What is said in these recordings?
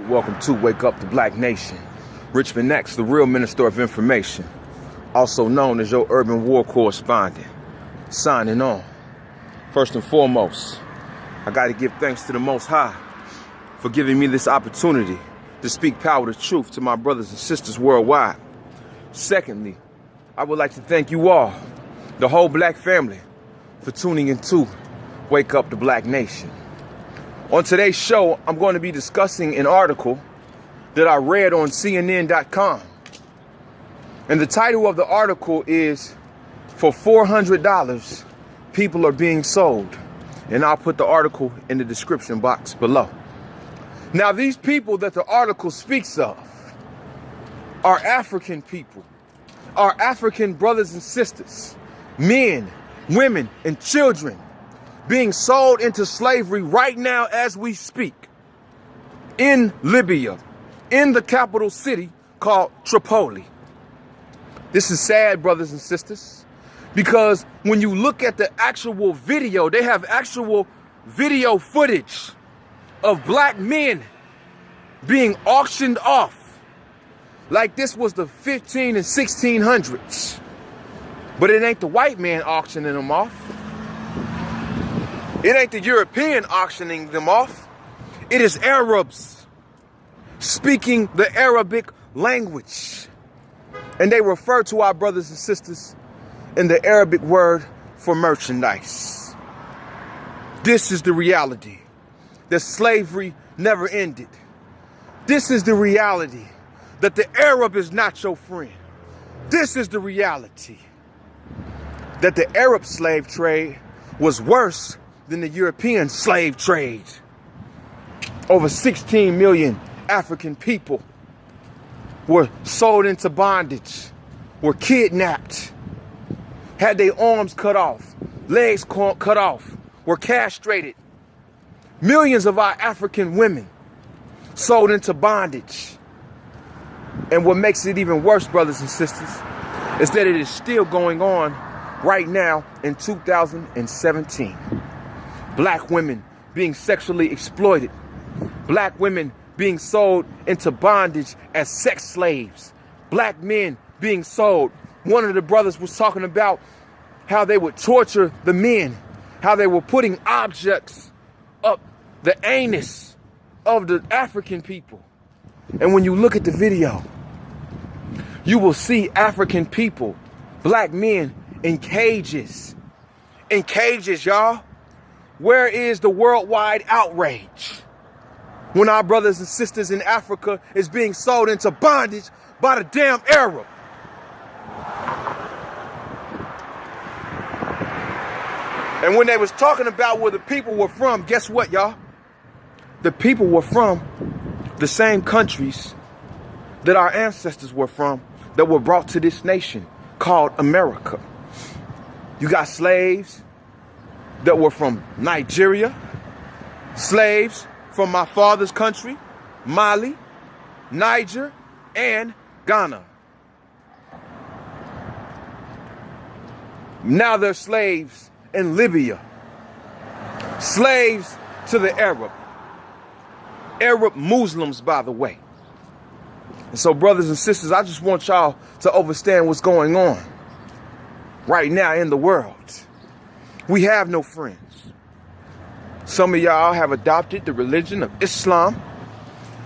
Welcome to Wake Up the Black Nation. Richmond X, the real minister of information, also known as your urban war correspondent, signing on. First and foremost, I got to give thanks to the Most High for giving me this opportunity to speak power to truth to my brothers and sisters worldwide. Secondly, I would like to thank you all, the whole black family, for tuning into Wake Up the Black Nation. On today's show, I'm going to be discussing an article that I read on CNN.com. And the title of the article is, "For $400, people are being sold." And I'll put the article in the description box below. Now, these people that the article speaks of are African people, are African brothers and sisters, men, women, and children being sold into slavery right now as we speak in Libya, in the capital city called Tripoli. This is sad, brothers and sisters, because when you look at the actual video, they have actual video footage of black men being auctioned off like this was the 15 and 1600s. But it ain't the white man auctioning them off. It ain't the European auctioning them off. It is Arabs speaking the Arabic language. And they refer to our brothers and sisters in the Arabic word for merchandise. This is the reality, that slavery never ended. This is the reality, that the Arab is not your friend. This is the reality, that the Arab slave trade was worse than the European slave trade. Over 16 million African people were sold into bondage, were kidnapped, had their arms cut off, legs cut off, were castrated. Millions of our African women sold into bondage. And what makes it even worse, brothers and sisters, is that it is still going on right now in 2017. Black women being sexually exploited. Black women being sold into bondage as sex slaves. Black men being sold. One of the brothers was talking about how they would torture the men, how they were putting objects up the anus of the African people. And when you look at the video, you will see African people, black men, in cages. In cages, y'all. Where is the worldwide outrage when our brothers and sisters in Africa is being sold into bondage by the damn Arab? And when they was talking about where the people were from, guess what, y'all? The people were from the same countries that our ancestors were from, that were brought to this nation called America. You got slaves that were from Nigeria, slaves from my father's country, Mali, Niger, and Ghana. Now they're slaves in Libya, slaves to the Arab Muslims, by the way. And so, brothers and sisters, I just want y'all to understand what's going on right now in the world. We have no friends. Some of y'all have adopted the religion of Islam,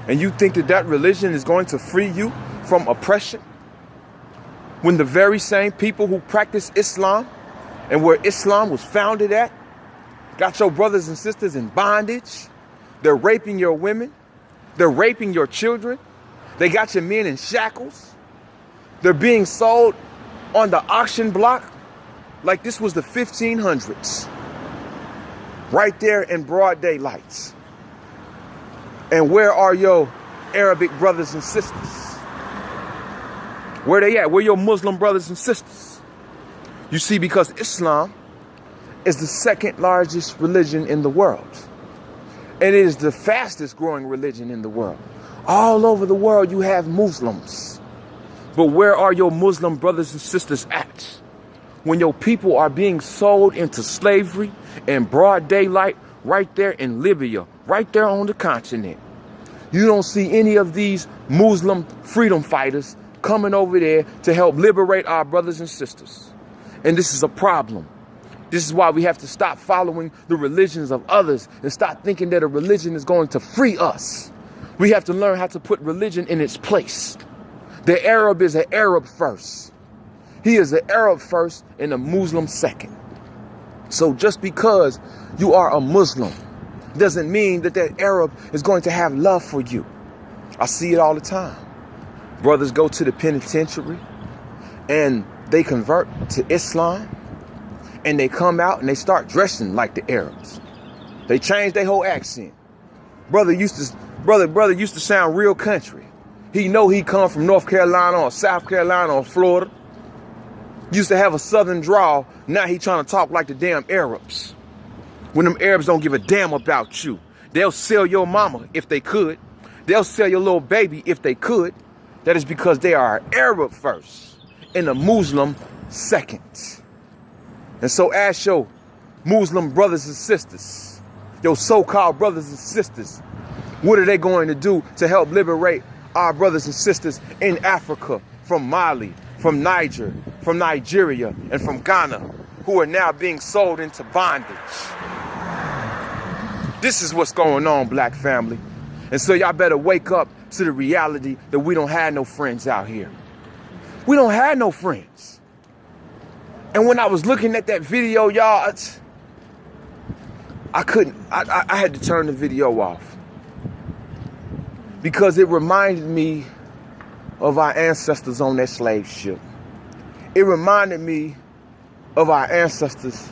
and you think that that religion is going to free you from oppression, when the very same people who practice Islam and where Islam was founded at got your brothers and sisters in bondage. They're raping your women. They're raping your children. They got your men in shackles. They're being sold on the auction block like this was the 1500s. Right there in broad daylight. And where are your Arabic brothers and sisters? Where they at? Where your Muslim brothers and sisters? You see, because Islam is the second largest religion in the world. And it is the fastest growing religion in the world. All over the world you have Muslims. But where are your Muslim brothers and sisters at when your people are being sold into slavery in broad daylight right there in Libya, right there on the continent? You don't see any of these Muslim freedom fighters coming over there to help liberate our brothers and sisters. And this is a problem. This is why we have to stop following the religions of others and stop thinking that a religion is going to free us. We have to learn how to put religion in its place. The Arab is an Arab first. He is an Arab first and a Muslim second. So just because you are a Muslim doesn't mean that that Arab is going to have love for you. I see it all the time. Brothers go to the penitentiary and they convert to Islam and they come out and they start dressing like the Arabs. They change their whole accent. Brother used to sound real country. He know he come from North Carolina or South Carolina or Florida. Used to have a southern drawl. Now he trying to talk like the damn Arabs. When them Arabs don't give a damn about you. They'll sell your mama if they could. They'll sell your little baby if they could. That is because they are Arab first and a Muslim second. And so ask your Muslim brothers and sisters, your so-called brothers and sisters, what are they going to do to help liberate our brothers and sisters in Africa, from Mali, from Niger, from Nigeria, and from Ghana, who are now being sold into bondage? This is what's going on, black family. And so y'all better wake up to the reality that we don't have no friends out here. We don't have no friends. And when I was looking at that video, y'all, I had to turn the video off. Because it reminded me of our ancestors on that slave ship. It reminded me of our ancestors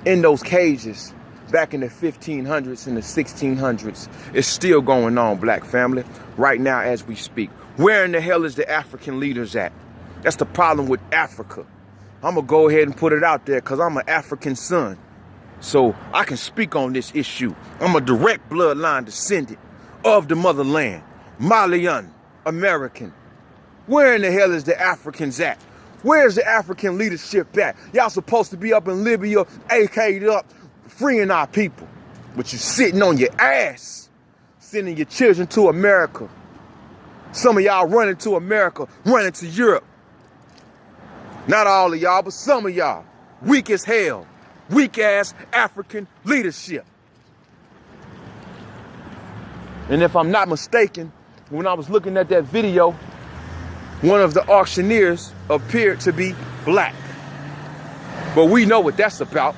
in those cages back in the 1500s and the 1600s. It's still going on, black family, right now as we speak. Where in the hell is the African leaders at? That's the problem with Africa. I'm going to go ahead and put it out there because I'm an African son. So I can speak on this issue. I'm a direct bloodline descendant of the motherland, Malian American. Where in the hell is the Africans at? Where's the African leadership at? Y'all supposed to be up in Libya, AK'd up, freeing our people. But you sitting on your ass, sending your children to America. Some of y'all running to America, running to Europe. Not all of y'all, but some of y'all. Weak as hell. Weak ass African leadership. And if I'm not mistaken, when I was looking at that video, one of the auctioneers appeared to be black. But we know what that's about.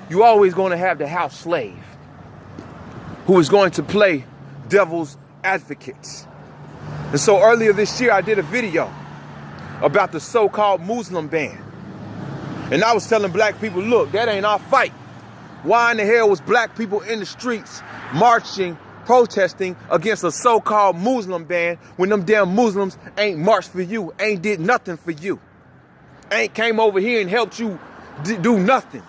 You always going to have the house slave who is going to play devil's advocates. And so earlier this year, I did a video about the so-called Muslim ban. And I was telling black people, look, that ain't our fight. Why in the hell was black people in the streets marching, protesting against a so-called Muslim ban when them damn Muslims ain't marched for you, ain't did nothing for you, ain't came over here and helped you do nothing?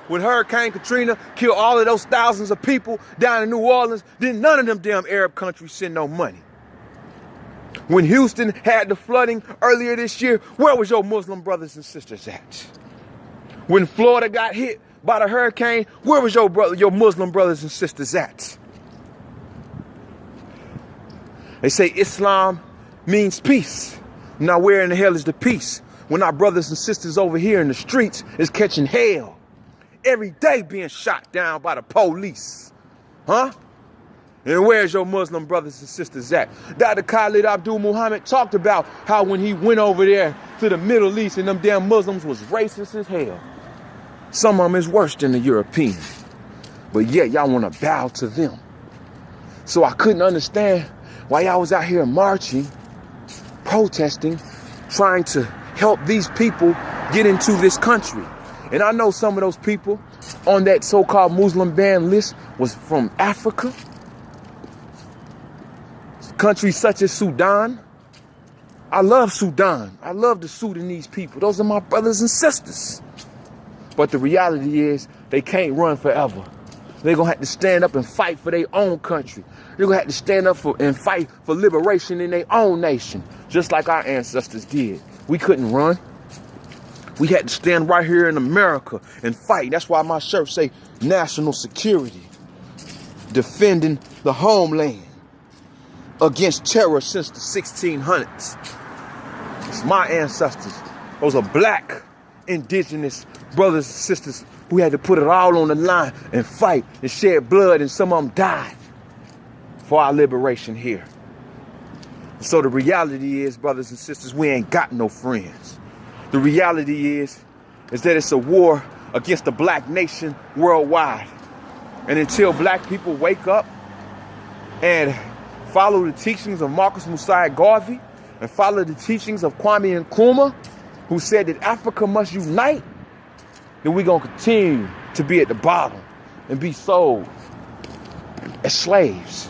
When Hurricane Katrina killed all of those thousands of people down in New Orleans, then none of them damn Arab countries send no money. When Houston had the flooding earlier this year, where was your Muslim brothers and sisters at? When Florida got hit by the hurricane, where was your Muslim brothers and sisters at? They say Islam means peace. Now where in the hell is the peace when our brothers and sisters over here in the streets is catching hell? Every day being shot down by the police. Huh? And where's your Muslim brothers and sisters at? Dr. Khalid Abdul Muhammad talked about how when he went over there to the Middle East and them damn Muslims was racist as hell. Some of them is worse than the Europeans. But yet y'all want to bow to them. So I couldn't understand why y'all was out here marching, protesting, trying to help these people get into this country. And I know some of those people on that so-called Muslim ban list was from Africa. Countries such as Sudan. I love Sudan. I love the Sudanese people. Those are my brothers and sisters. But the reality is they can't run forever. They're going to have to stand up and fight for their own country. They're going to have to stand up and fight for liberation in their own nation, just like our ancestors did. We couldn't run. We had to stand right here in America and fight. That's why my shirt say national security, defending the homeland. against terror since the 1600s. It's my ancestors. Those are black indigenous brothers and sisters who had to put it all on the line and fight and shed blood, and some of them died for our liberation here. So the reality is, brothers and sisters, we ain't got no friends. The reality is that it's a war against the black nation worldwide. And until black people wake up and follow the teachings of Marcus Mosiah Garvey and follow the teachings of Kwame Nkrumah, who said that Africa must unite, then we're going to continue to be at the bottom and be sold as slaves.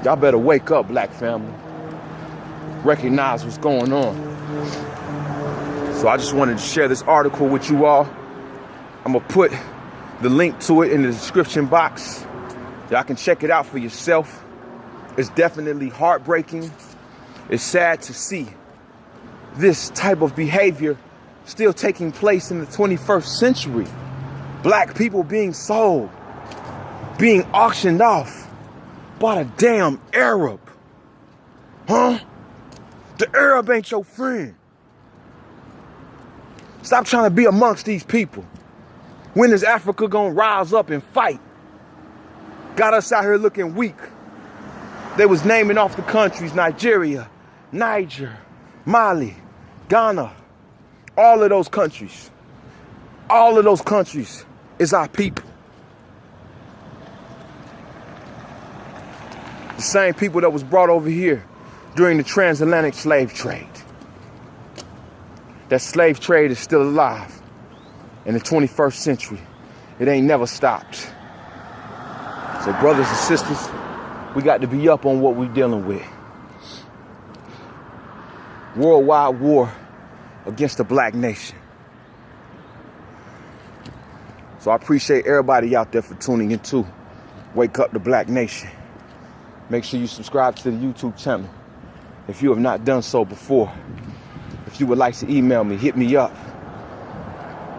Y'all better wake up, black family. Recognize what's going on. So I just wanted to share this article with you all. I'm going to put the link to it in the description box. Y'all can check it out for yourself. It's definitely heartbreaking. It's sad to see this type of behavior still taking place in the 21st century. Black people being sold, being auctioned off by a damn Arab. Huh? The Arab ain't your friend. Stop trying to be amongst these people. When is Africa gonna rise up and fight? Got us out here looking weak. They was naming off the countries: Nigeria, Niger, Mali, Ghana. All of those countries. All of those countries is our people. The same people that was brought over here during the transatlantic slave trade. That slave trade is still alive in the 21st century. It ain't never stopped. So brothers and sisters, we got to be up on what we're dealing with. Worldwide war against the black nation. So I appreciate everybody out there for tuning in too. Wake up the black nation. Make sure you subscribe to the YouTube channel if you have not done so before. If you would like to email me, hit me up.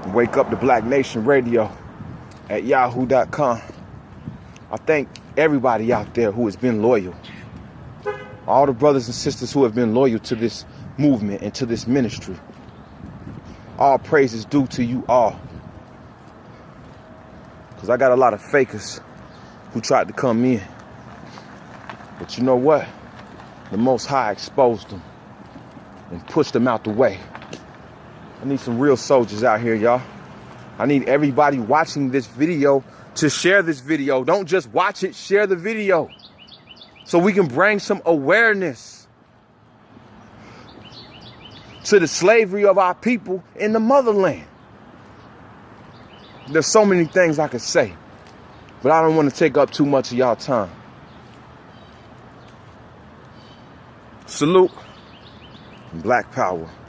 Wake Up the Black Nation Radio at yahoo.com. I thank everybody out there who has been loyal. All the brothers and sisters who have been loyal to this movement and to this ministry. All praise is due to you all. Because I got a lot of fakers who tried to come in. But you know what? The Most High exposed them and pushed them out the way. I need some real soldiers out here, y'all. I need everybody watching this video to share this video. Don't just watch it, share the video. So we can bring some awareness to the slavery of our people in the motherland. There's so many things I could say, but I don't want to take up too much of y'all time. Salute and Black Power.